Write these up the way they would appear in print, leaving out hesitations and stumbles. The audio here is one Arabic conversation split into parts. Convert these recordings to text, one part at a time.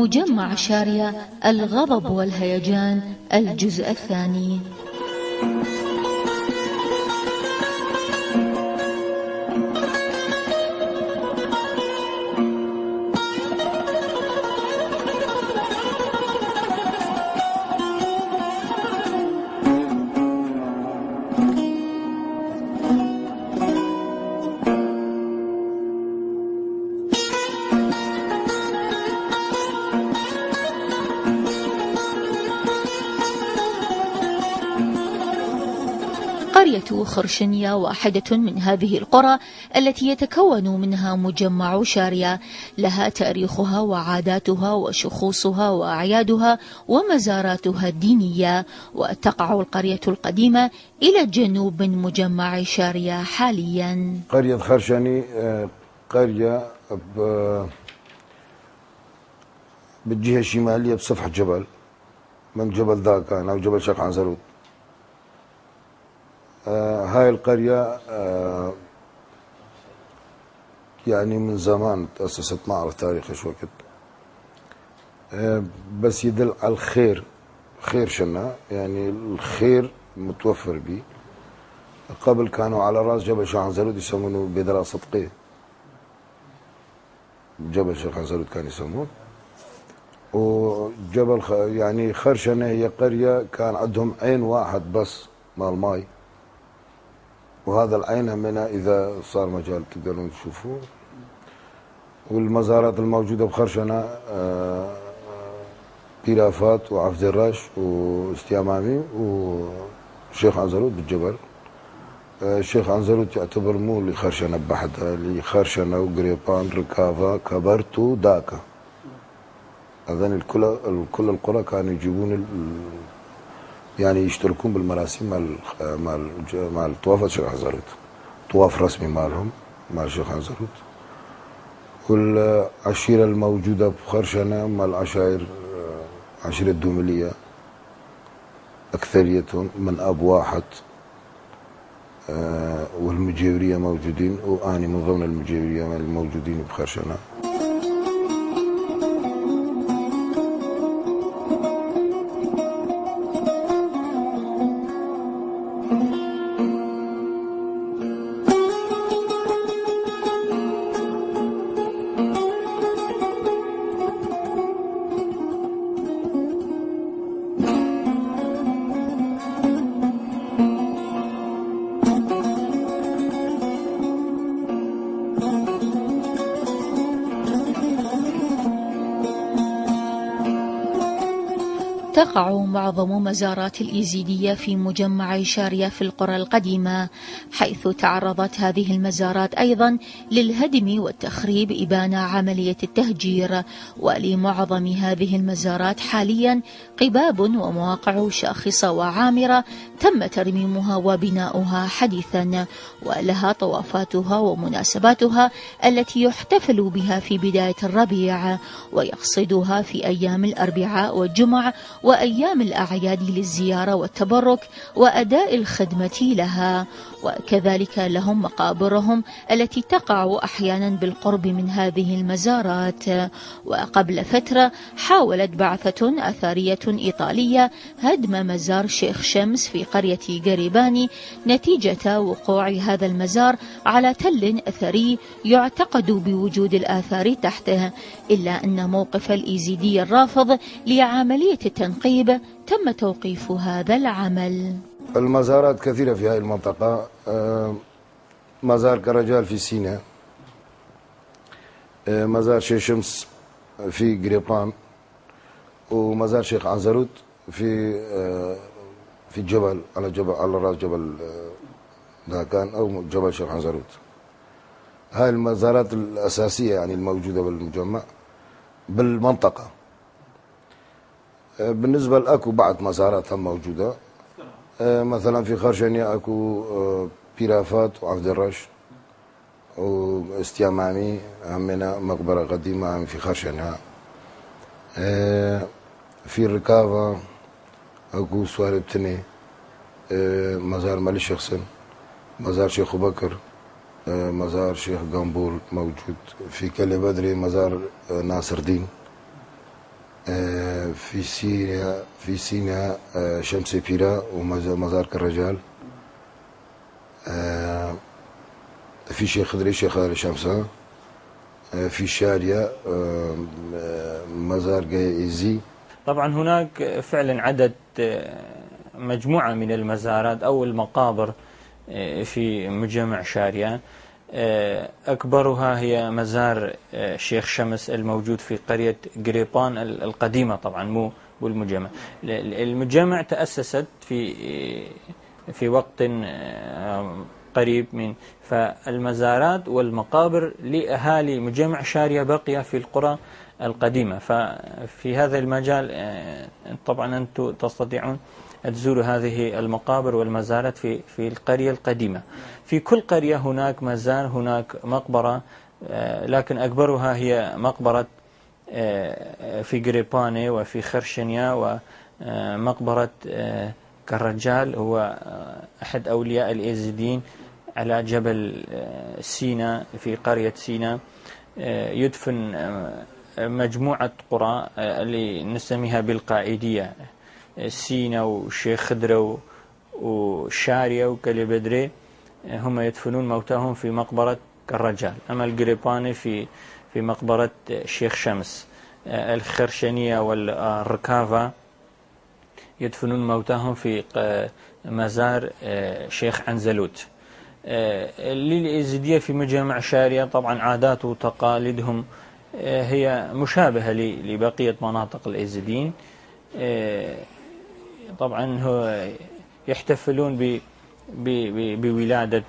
مجمع شارية الغضب والهيجان الجزء الثاني. قرية خرشنية واحدة من هذه القرى التي يتكون منها مجمع شارية، لها تاريخها وعاداتها وشخوصها وأعيادها ومزاراتها الدينية. وتقع القرية القديمة إلى الجنوب من مجمع شارية حاليا. قرية خرشني قرية بالجهة الشمالية بسفح جبل، من جبل داكان أو جبل شيخ عنزرود. هاي القرية يعني من زمان تأسست، ما أعرف تاريخ إيش وقت، بس يدل على الخير، خير شنا يعني الخير متوفر به. قبل كانوا على راس جبل شيخ عنزرود يسمونه بدرا صدقي، جبل شيخ عنزرود كان يسمونه. وجبل يعني خرشنة هي قرية كان عندهم عين واحد بس مال ماي، وهذا العين همنا إذا صار مجال تقدرون تشوفوه. والمزارات الموجودة بخرشنة بيرافات وعفد الرش واستيامامي وشيخ عنزرود بالجبل. الشيخ عنزرود يعتبر مو لخرشنة بحدها، لخرشنة وقريبان ركافة كبرتو داكا. هذين كل القرى كانوا يجيبون يعني يشتركون بالمراسم مع الطوافة الشيخ عنزرود، طواف رسمي مالهم مع الشيخ عنزرود. والعشيرة الموجودة بخرشنة مع العشائر، عشيرة الدوملية أكثريتهم من أب واحد، والمجيورية موجودين، وأني من ضمن المجيورية الموجودين بخرشنة. تقع معظم مزارات الإيزيدية في مجمع شارية في القرى القديمة، حيث تعرضت هذه المزارات أيضا للهدم والتخريب إبان عملية التهجير. ولمعظم هذه المزارات حاليا قباب ومواقع شاخصة وعامرة تم ترميمها وبناؤها حديثا، ولها طوافاتها ومناسباتها التي يحتفل بها في بداية الربيع، ويقصدها في أيام الأربعاء والجمع وأيام الأعياد للزيارة والتبرك وأداء الخدمة لها. وكذلك لهم مقابرهم التي تقع أحيانا بالقرب من هذه المزارات. وقبل فترة حاولت بعثة أثرية إيطالية هدم مزار شيخ شمس في قرية قريباني نتيجة وقوع هذا المزار على تل أثري يعتقد بوجود الآثار تحته، إلا أن موقف الإيزيدي الرافض لعملية التنقيب تم توقيف هذا العمل. المزارات كثيرة في هذه المنطقة، مزار كرجال في سيناء، مزار شيخ شمس في قريبان، ومزار شيخ عنزرود في جبل على راس جبل داكان أو جبل شيخ عنزرود. هاي المزارات الأساسية يعني الموجودة بالمجمع بالمنطقة. بالنسبة لأكو بعض مزارات هم موجودة، مثلا في خرشنية أكو بيرافات وعفد الرش واستيامامي، همنا مقبرة قديمة في خرشنية. في الركافة أكو سوارب تني، مزار مالي شخصن، مزار شيخ بكر، مزار شيخ قنبول موجود. في كلي بدري مزار ناصر دين، في سيناء شمس بيرا ومزار كالرجال. في شيخ خضري شيخ شمسة. في شارية مزار جايزي. طبعا هناك فعلا عدد مجموعة من المزارات أو المقابر في مجمع شارية. أكبرها هي مزار شيخ شمس الموجود في قرية قريبان القديمة، طبعا مو بالمجمع. المجمع تأسست في وقت قريب من، فالمزارات والمقابر لأهالي مجمع شارية بقية في القرى القديمة. ففي هذا المجال طبعا أنتم تستطيعون تزوروا هذه المقابر والمزارات في القرية القديمة. في كل قرية هناك مزار، هناك مقبرة، لكن أكبرها هي مقبرة في قريباني وفي خرشنيا، ومقبرة كالرجال هو أحد أولياء الإيزيديين على جبل سينا في قرية سينا. يدفن مجموعة قرى اللي نسميها بالقائدية، سينا وشيخ خضرة وشارية وكليبدري، هم يدفنون موتاهم في مقبرة كالرجال. أما القريباني في مقبرة شيخ شمس. الخرشنية والركافة يدفنون موتاهم في مزار شيخ عنزلوت. للإيزيدية في مجمع شارية طبعا عادات وتقاليدهم هي مشابهة لبقية مناطق الإيزيديين. طبعا هو يحتفلون بولادة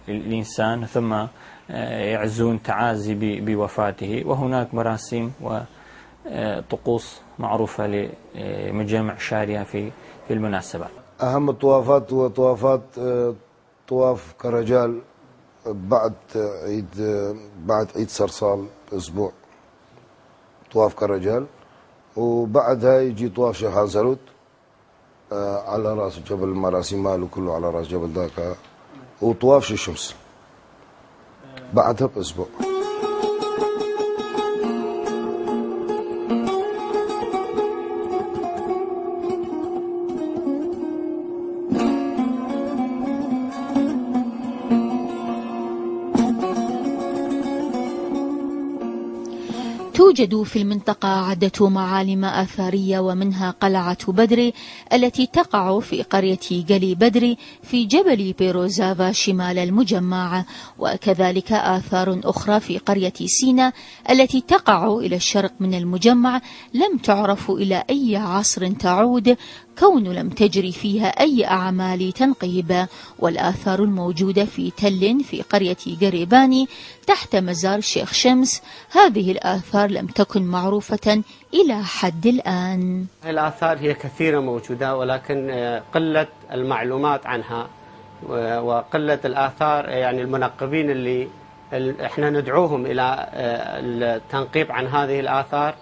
الإنسان، ثم يعزون تعازي بوفاته، وهناك مراسم وطقوس معروفة لمجمع شارية في المناسبات. أهم الطوافات هو طواف كالرجال بعد عيد صرصال بأسبوع، طواف كالرجال، وبعدها يجي طواف شيخ عنزلوت على راس جبل، المراسيم ماله كله على راس جبل ذاك، وطواف شيخ شمس بعدها بأسبوع. توجد في المنطقة عدة معالم آثارية، ومنها قلعة بدر التي تقع في قرية قلي بدر في جبل بيروزافا شمال المجمع، وكذلك آثار أخرى في قرية سينا التي تقع إلى الشرق من المجمع لم تعرف إلى أي عصر تعود، كون لم تجري فيها أي أعمال تنقيب. والآثار الموجودة في تل في قرية قريباني تحت مزار شيخ شمس، هذه الآثار لم تكن معروفة إلى حد الآن. الآثار هي كثيرة موجودة، ولكن قلة المعلومات عنها وقلة الآثار، يعني المنقبين اللي احنا ندعوهم إلى التنقيب عن هذه الآثار،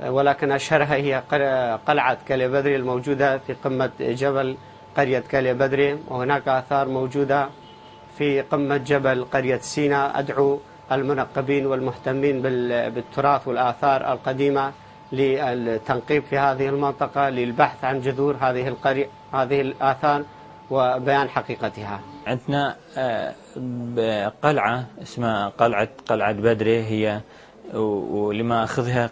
ولكن أشهرها هي قلعة كليبدري الموجودة في قمة جبل قرية كليبدري، وهناك آثار موجودة في قمة جبل قرية سينا. أدعو المنقبين والمهتمين بالتراث والآثار القديمة للتنقيب في هذه المنطقة للبحث عن جذور هذه الآثار وبيان حقيقتها. عندنا قلعة اسمها قلعة بدري، هي ولما أخذها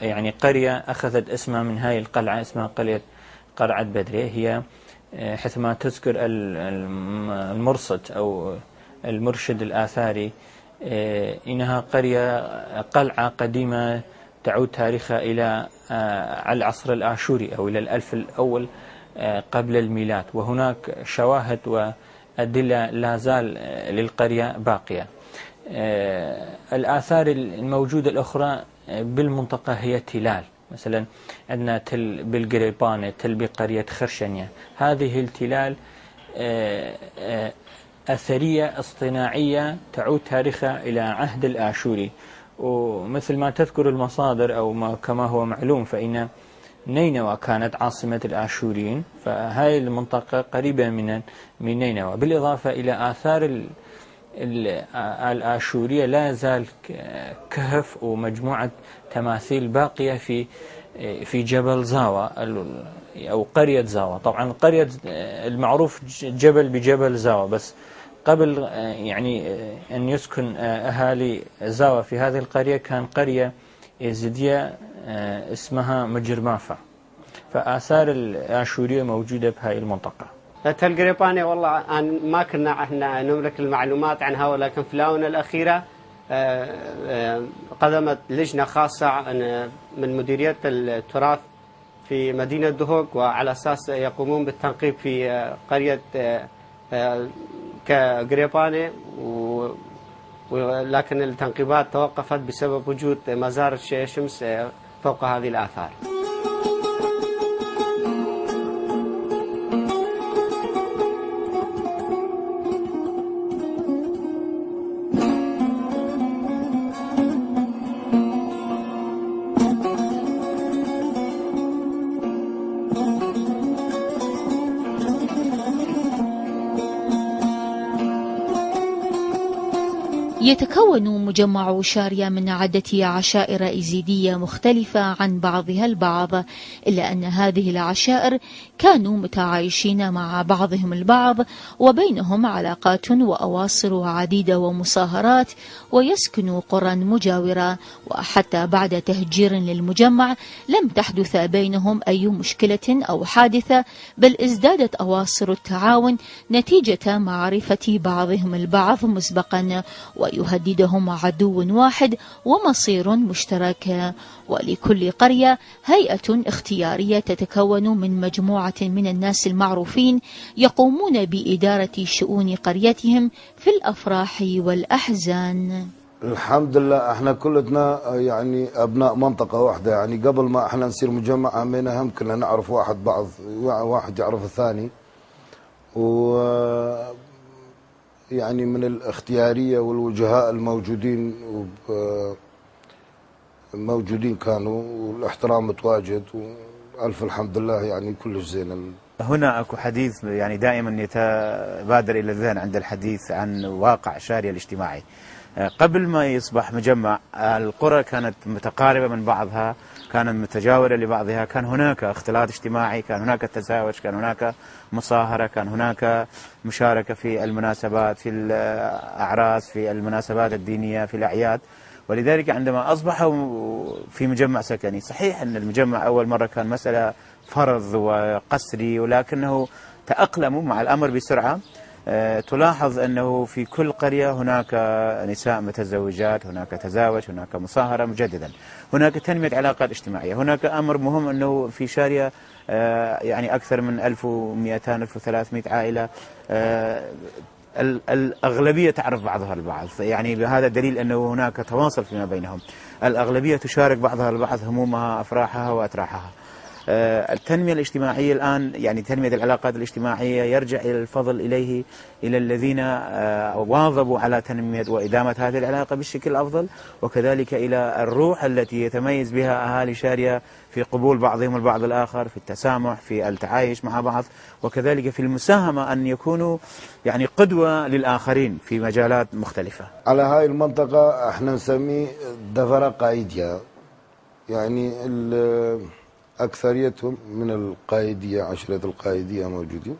يعني قرية أخذت اسمها من هاي القلعة، اسمها قلعة بدري. هي حيثما تذكر المرصد أو المرشد الآثاري إنها قلعة قديمة تعود تاريخها إلى العصر الآشوري أو إلى الألف الأول قبل الميلاد، وهناك شواهد وأدلة لا زال للقرية باقية. الآثار الموجودة الأخرى بالمنطقة هي تلال، مثلا عندنا تل بالقريبانة، تل بقرية خرشنية. هذه التلال أثرية اصطناعية تعود تاريخها إلى عهد الآشوري، ومثل ما تذكر المصادر أو كما هو معلوم فإن نينوى كانت عاصمة الآشوريين، فهذه المنطقة قريبة من نينوى، بالإضافة إلى آثار الآشورية لا زال كهف ومجموعة تماثيل باقية في جبل زاوى أو قرية زاوى. طبعا قرية المعروف جبل بجبل زاوى، بس قبل يعني أن يسكن أهالي زاوى في هذه القرية كان قرية يزيدية اسمها مجرمافة، فآثار الآشورية موجودة بهذه المنطقة. تل والله ما كنا احنا نملك المعلومات عنها، ولكن في الآونة الأخيرة قدمت لجنة خاصة من مديرية التراث في مدينة دهوك، وعلى أساس يقومون بالتنقيب في قرية كغريباني، ولكن التنقيبات توقفت بسبب وجود مزار شمس فوق هذه الآثار. يتكون مجمع شارية من عدة عشائر إيزيدية مختلفة عن بعضها البعض، إلا أن هذه العشائر كانوا متعايشين مع بعضهم البعض، وبينهم علاقات وأواصر عديدة ومصاهرات، ويسكنوا قرى مجاورة. وحتى بعد تهجير للمجمع لم تحدث بينهم أي مشكلة أو حادثة، بل ازدادت أواصر التعاون نتيجة معرفة بعضهم البعض مسبقا، ويهددهم عدو واحد ومصير مشترك. ولكل قرية هيئة اختيارية تتكون من مجموعة من الناس المعروفين يقومون بإدارة شؤون قريتهم في الأفراح والأحزان. الحمد لله احنا كلنا يعني ابناء منطقة واحدة، يعني قبل ما احنا نصير مجمع عمينا هم كنا نعرف بعض، واحد يعرف الثاني، و يعني من الاختيارية والوجهاء الموجودين موجودين كانوا، والاحترام متواجد، والف الحمد لله يعني كلش زين. هنا اكو حديث يعني دائما يتبادر الى الذهن عند الحديث عن واقع شارية الاجتماعي. قبل ما يصبح مجمع، القرى كانت متقاربة من بعضها، كانت متجاورة لبعضها، كان هناك اختلاط اجتماعي، كان هناك تزاوج، كان هناك مصاهرة، كان هناك مشاركة في المناسبات، في الأعراس، في المناسبات الدينية، في الأعياد. ولذلك عندما أصبحوا في مجمع سكني، صحيح أن المجمع أول مرة كان مسألة فرض وقسري، ولكنه تأقلموا مع الأمر بسرعة. تلاحظ أنه في كل قرية هناك نساء متزوجات، هناك تزاوج، هناك مصاهرة مجددا، هناك تنمية علاقات اجتماعية. هناك أمر مهم أنه في شارية يعني أكثر من 1200 1300 عائلة، الأغلبية تعرف بعضها البعض، يعني بهذا دليل أنه هناك تواصل فيما بينهم. الأغلبية تشارك بعضها البعض همومها، أفراحها وأتراحها. التنمية الاجتماعية الآن، يعني تنمية العلاقات الاجتماعية، يرجع إلى الفضل إلى الذين واظبوا على تنمية وإدامة هذه العلاقة بالشكل الأفضل، وكذلك إلى الروح التي يتميز بها أهالي شارية في قبول بعضهم البعض الآخر، في التسامح، في التعايش مع بعض، وكذلك في المساهمة أن يكونوا يعني قدوة للآخرين في مجالات مختلفة. على هاي المنطقة احنا نسميه دفرة قايدية، يعني أكثريتهم من القايدية، عشرة القايدية موجودين.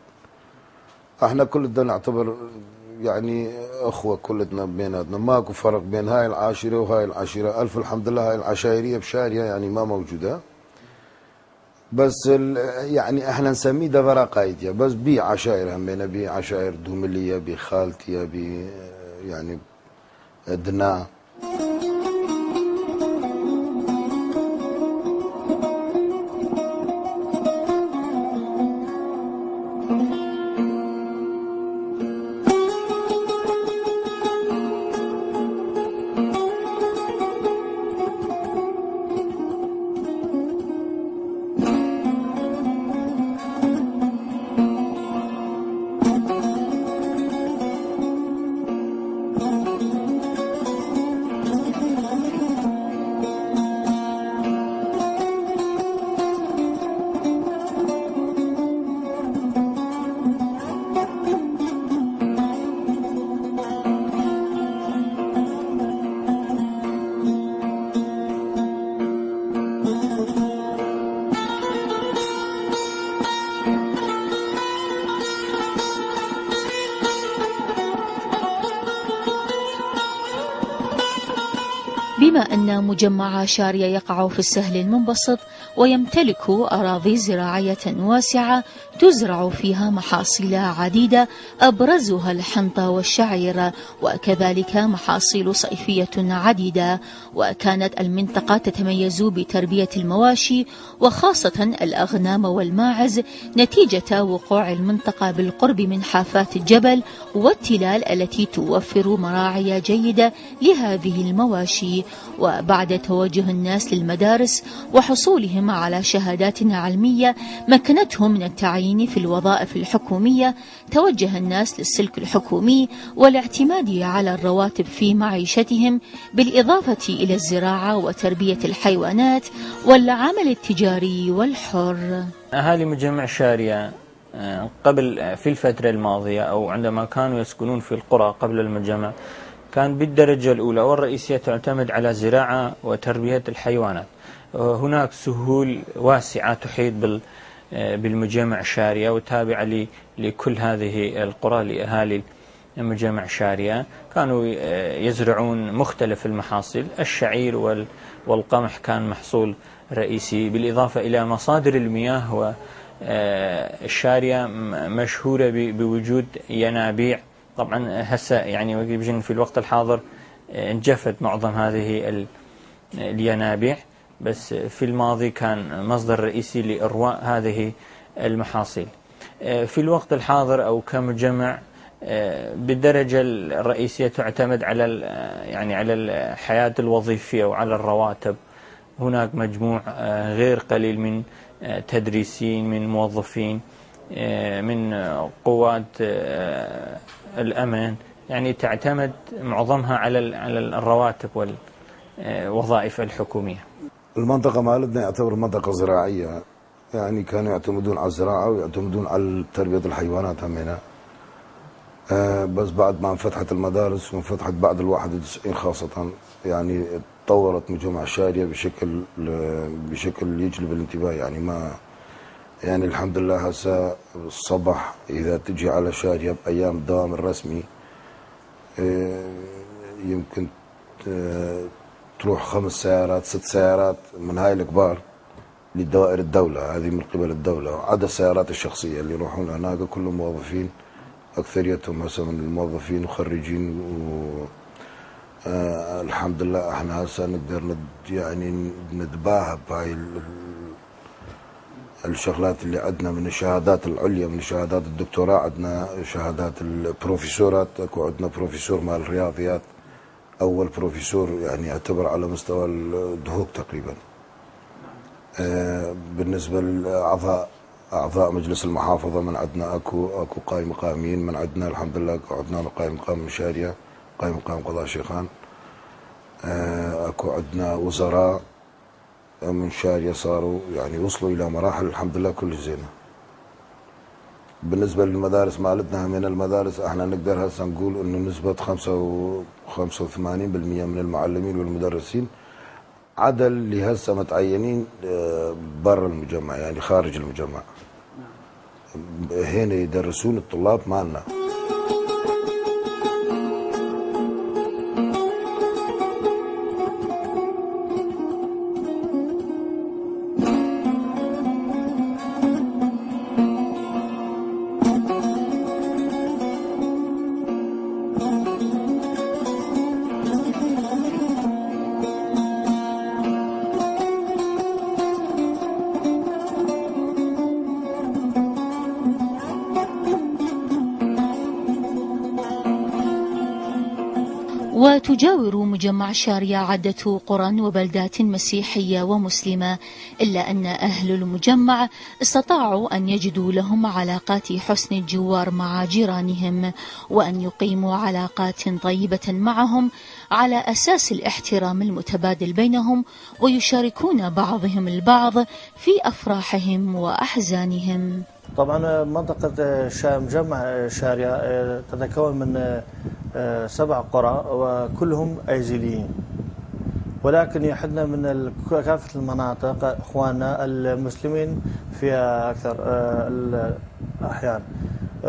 احنا كلنا نعتبر يعني أخوة كلنا بيناتنا، ماكو فرق بين هاي العاشرة وهاي العاشرة. ألف الحمد لله هاي العشائرية بشارية يعني ما موجودة، بس يعني احنا نسميه دفرة قايدية، بس بي عشائر همينا، بي عشائر دوملية، بي خالتية، بي يعني دنا. بما أن مجمع شارية يقع في السهل المنبسط ويمتلك أراضي زراعية واسعة تزرع فيها محاصيل عديدة أبرزها الحنطة والشعير، وكذلك محاصيل صيفية عديدة. وكانت المنطقة تتميز بتربية المواشي وخاصة الأغنام والماعز، نتيجة وقوع المنطقة بالقرب من حافات الجبل والتلال التي توفر مراعي جيدة لهذه المواشي. وبعد توجه الناس للمدارس وحصولهم على شهادات علمية مكنتهم من التعيين في الوظائف الحكومية، توجه الناس للسلك الحكومي والاعتماد على الرواتب في معيشتهم، بالإضافة إلى الزراعة وتربية الحيوانات والعمل التجاري والحر. أهالي مجمع شارية قبل في الفترة الماضية أو عندما كانوا يسكنون في القرى قبل المجمع كان بالدرجة الأولى والرئيسية تعتمد على زراعة وتربية الحيوانات. هناك سهول واسعة تحيط بالمجمع شارية وتابعة لكل هذه القرى لأهالي مجمع شارية. كانوا يزرعون مختلف المحاصيل، الشعير والقمح كان محصول رئيسي، بالإضافة إلى مصادر المياه. والشارية مشهورة بوجود ينابيع. طبعا هسه يعني في الوقت الحاضر انجفت معظم هذه الينابيع، بس في الماضي كان مصدر رئيسي لإرواء هذه المحاصيل. في الوقت الحاضر أو كمجمع بالدرجة الرئيسية تعتمد على على الحياة الوظيفية وعلى الرواتب. هناك مجموع غير قليل من تدريسين، من موظفين، من قوات الأمن، يعني تعتمد معظمها على الرواتب والوظائف الحكومية. المنطقة مالتنا يعتبر منطقة زراعية، يعني كانوا يعتمدون على الزراعة ويعتمدون على تربية الحيوانات همينة. بس بعد ما انفتحت المدارس وانفتحت بعد 91 خاصة، يعني تطورت مجمع شارية بشكل يجلب الانتباه. يعني ما يعني الحمد لله هسه الصبح إذا تجي على شارية بأيام الدوام الرسمي يمكن تروح 5 سيارات 6 سيارات من هاي الكبار لدوائر الدولة، هذه من قبل الدولة، عدا السيارات الشخصية اللي يروحون هناك كلهم موظفين، أكثريتهم هسه من الموظفين وخريجين. الحمد لله احنا هسه نقدر يعني نتباهى بهاي الشغلات اللي عندنا من الشهادات العليا، من شهادات الدكتوراه، عندنا شهادات البروفيسورات. اكو عندنا بروفيسور مال الرياضيات، اول بروفيسور يعني يعتبر على مستوى الدهوك تقريبا. بالنسبه لاعضاء مجلس المحافظه من عندنا اكو قائم مقامين، من عندنا الحمد لله عندنا قائم مقام من شارية، قائم مقام قضاء شيخان. اكو عندنا وزراء من شارية صاروا يعني وصلوا الى مراحل الحمد لله كل زينه. بالنسبه للمدارس مالتنا، من المدارس احنا نقدر هسه نقول انه نسبه 85% من المعلمين والمدرسين عدا اللي هسه متعينين برا المجمع، يعني خارج المجمع، هنا يدرسون الطلاب مالنا. وتجاور مجمع شارية عدة قرى وبلدات مسيحية ومسلمة، إلا أن أهل المجمع استطاعوا أن يجدوا لهم علاقات حسن الجوار مع جيرانهم، وأن يقيموا علاقات طيبة معهم على أساس الاحترام المتبادل بينهم، ويشاركون بعضهم البعض في أفراحهم وأحزانهم. طبعا منطقة مجمع شارية تتكون من 7 قرى وكلهم أيزيليين، ولكن يحدنا من كافة المناطق إخواننا المسلمين فيها أكثر الأحيان،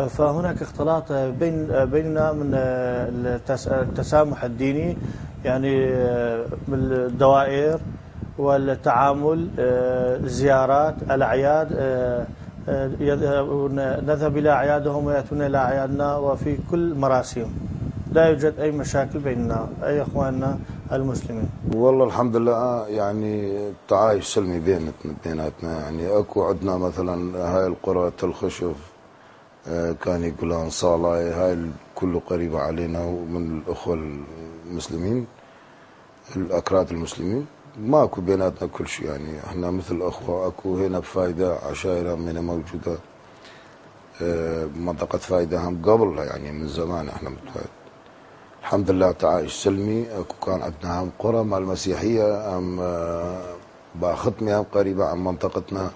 فهناك اختلاط بيننا من التسامح الديني يعني بالدوائر والتعامل، الزيارات، الأعياد، نذهب إلى أعيادهم ويأتون إلى أعيادنا، وفي كل مراسم لا يوجد أي مشاكل بيننا أي أخواننا المسلمين. والله الحمد لله يعني تعايش سلمي بيناتنا. يعني اكو عندنا مثلا هاي القرى تل خشف، كان يقولون صالاي، هاي كله قريبة علينا ومن الأخوة المسلمين الأكراد المسلمين، ماكو بيناتنا كل شيء. يعني احنا مثل أخوة. اكو هنا بفايدة عشائر من موجودة منطقة فايدة هم قبل، يعني من زمان احنا متفايد. الحمد لله تعايش سلمي. اكو كان عندنا هم قرى مع المسيحية هم باختمي هم قريبة عن منطقتنا،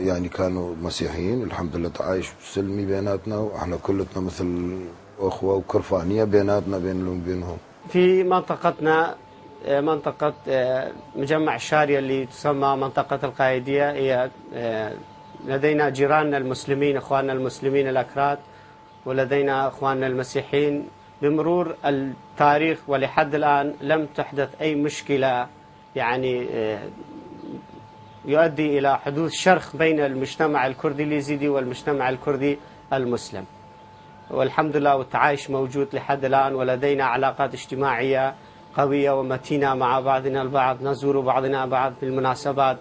يعني كانوا مسيحيين. الحمد لله تعايش سلمي بيناتنا، واحنا كلتنا مثل اخوة وكرفانية بيناتنا بينهم. في منطقتنا منطقة مجمع الشارية اللي تسمى منطقة القايدية، هي لدينا جيراننا المسلمين، اخواننا المسلمين الأكراد، ولدينا اخواننا المسيحيين. بمرور التاريخ ولحد الآن لم تحدث أي مشكلة يعني يؤدي إلى حدوث شرخ بين المجتمع الكردي اليزيدي والمجتمع الكردي المسلم، والحمد لله. والتعايش موجود لحد الآن، ولدينا علاقات اجتماعية قوية ومتينة مع بعضنا البعض. نزور بعضنا بعض في المناسبات،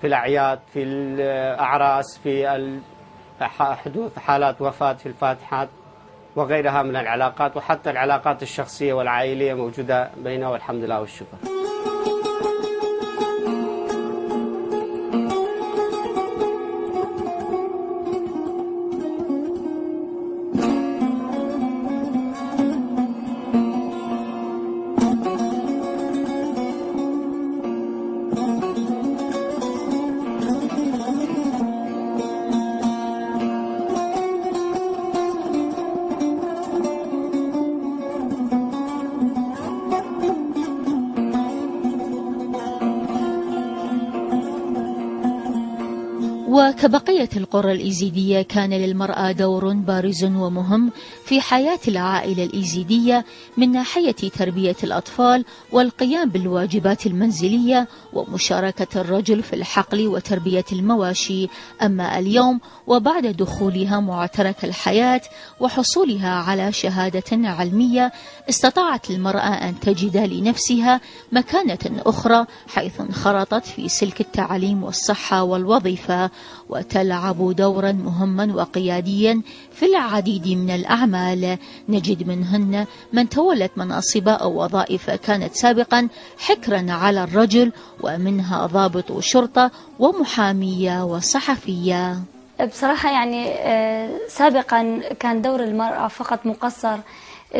في الأعياد، في الأعراس، في حدوث حالات وفاة، في الفاتحات وغيرها من العلاقات، وحتى العلاقات الشخصية والعائلية موجودة بيننا، والحمد لله والشكر. وكبقية القرى الإيزيدية كان للمرأة دور بارز ومهم في حياة العائلة الإيزيدية من ناحية تربية الأطفال والقيام بالواجبات المنزلية ومشاركة الرجل في الحقل وتربية المواشي. أما اليوم وبعد دخولها معترك الحياة وحصولها على شهادة علمية، استطاعت المرأة أن تجد لنفسها مكانة أخرى، حيث انخرطت في سلك التعليم والصحة والوظيفة، وتلعب دورا مهما وقياديا في العديد من الأعمال. نجد منهن من تولت مناصب أو وظائف كانت سابقا حكرا على الرجل، ومنها ضابط شرطة ومحامية وصحفية. بصراحة يعني سابقا كان دور المرأة فقط مقصر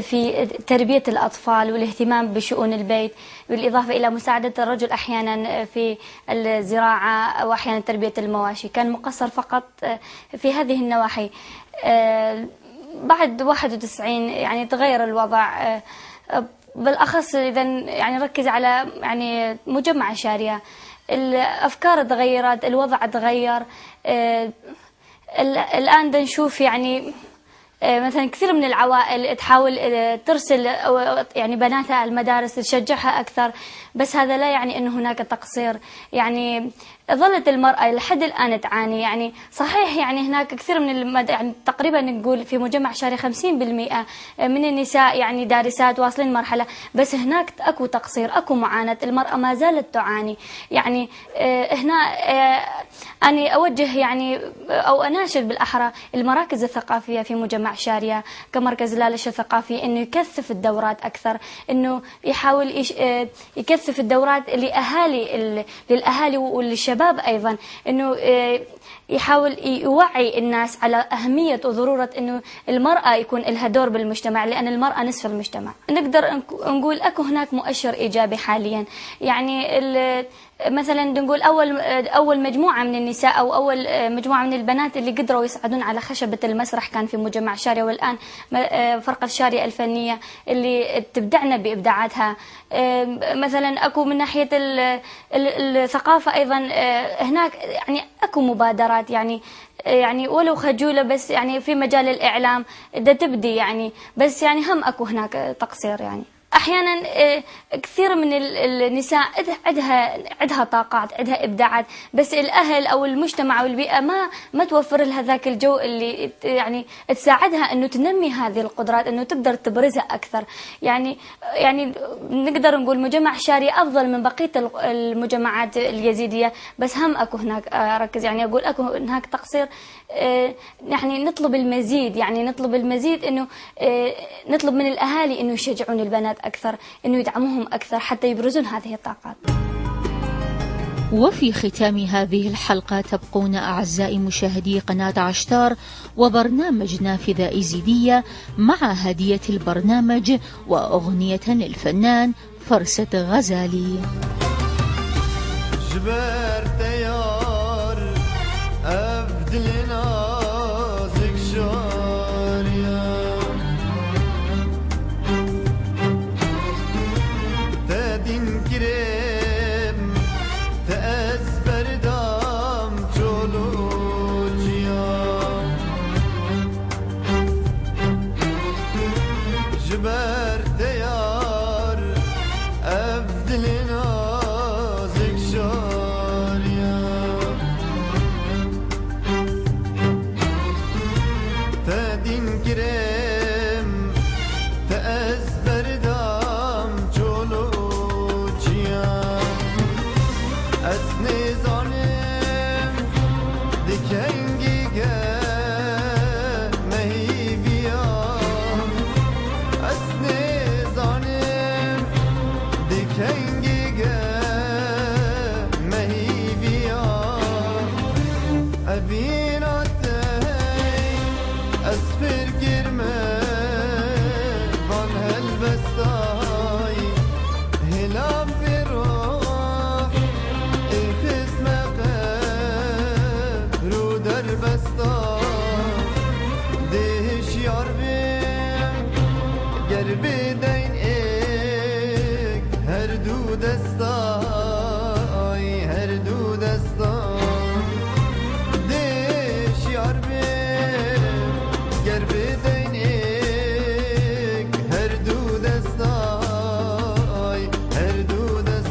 في تربية الأطفال والاهتمام بشؤون البيت، بالإضافة إلى مساعدة الرجل أحيانا في الزراعة وأحيانا تربية المواشي. كان مقصر فقط في هذه النواحي. بعد 91 يعني تغير الوضع، بالأخص إذا يعني ركز على يعني مجمع الشارية. الأفكار تغيرت، الوضع تغير. الآن نشوف يعني مثلا كثير من العوائل تحاول ترسل يعني بناتها المدارس، تشجعها أكثر، بس هذا لا يعني أنه هناك تقصير. يعني ظلت المرأة لحد الآن تعاني. يعني صحيح يعني هناك كثير من يعني تقريبا نقول في مجمع شاري 50% من النساء يعني دارسات واصلين مرحلة، بس هناك أكو تقصير، أكو معاناة، المرأة ما زالت تعاني. يعني هنا أنا أوجه يعني أو أناشد بالأحرى المراكز الثقافية في مجمع شارية كمركز لالش الثقافي أنه يكثف الدورات أكثر، أنه يحاول يكثف الدورات للأهالي وللشباب أيضا، أنه يحاول يوعي الناس على أهمية وضرورة أنه المرأة يكون لها دور بالمجتمع، لأن المرأة نصف المجتمع. نقدر نقول أكو هناك مؤشر إيجابي حاليا. يعني مثلا نقول أول مجموعة من النساء أو أول مجموعة من البنات اللي قدروا يصعدون على خشبة المسرح كان في مجمع شارية، والآن فرقة شارية الفنية اللي تبدعنا بإبداعاتها. مثلا أكو من ناحية الثقافة أيضا هناك يعني أكو مبادرات يعني ولو خجولة، بس يعني في مجال الإعلام ده تبدي يعني، بس يعني هم أكو هناك تقصير يعني. احيانا كثير من النساء عندها طاقات، عندها ابداعات، بس الاهل او المجتمع او البيئه ما توفر لها ذاك الجو اللي يعني تساعدها انه تنمي هذه القدرات، انه تقدر تبرزها اكثر. يعني نقدر نقول مجمع شارية افضل من بقيه المجمعات اليزيديه، بس هم اكو هناك اركز يعني اقول اكو هناك تقصير. يعني نطلب المزيد، يعني نطلب المزيد، انه نطلب من الاهالي انه يشجعون البنات اكثر، انه يدعموهم اكثر حتى يبرزون هذه الطاقات. وفي ختام هذه الحلقة تبقون أعزائي مشاهدي قناة عشتار وبرنامج نافذة إيزيدية مع هدية البرنامج وأغنية للفنان فرست غزالي. جبرت يار أبدل نازك شاريا تدين كريم تأزبر دام جولوجيا جبرت يار أبدل نازك شاريا تدين كريم تأزبر دام جولوجيا أسني ظالم دكنجي مهيبيا أسني ظالم دكنجي مهيبيا أبيناتي أسفر كرمه بان هالبستاي هلام في روح الخصم قبرو در بستاي دهش يار بیم گر بدین ایک هر دو دستای هر دو دستای دهش یار بیم گر بدین ایک هر دو دستای هر دو دستای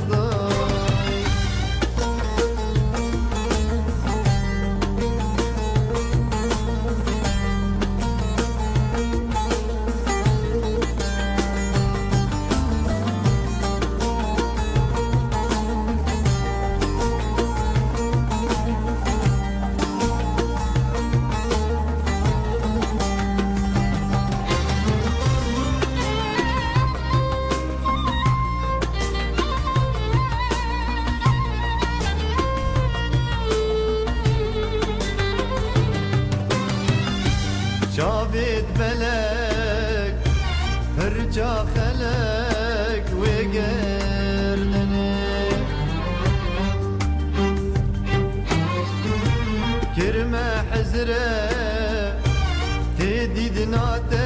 جاوید بلک هرجا خلک و گردنه کرمه حزره تدید نات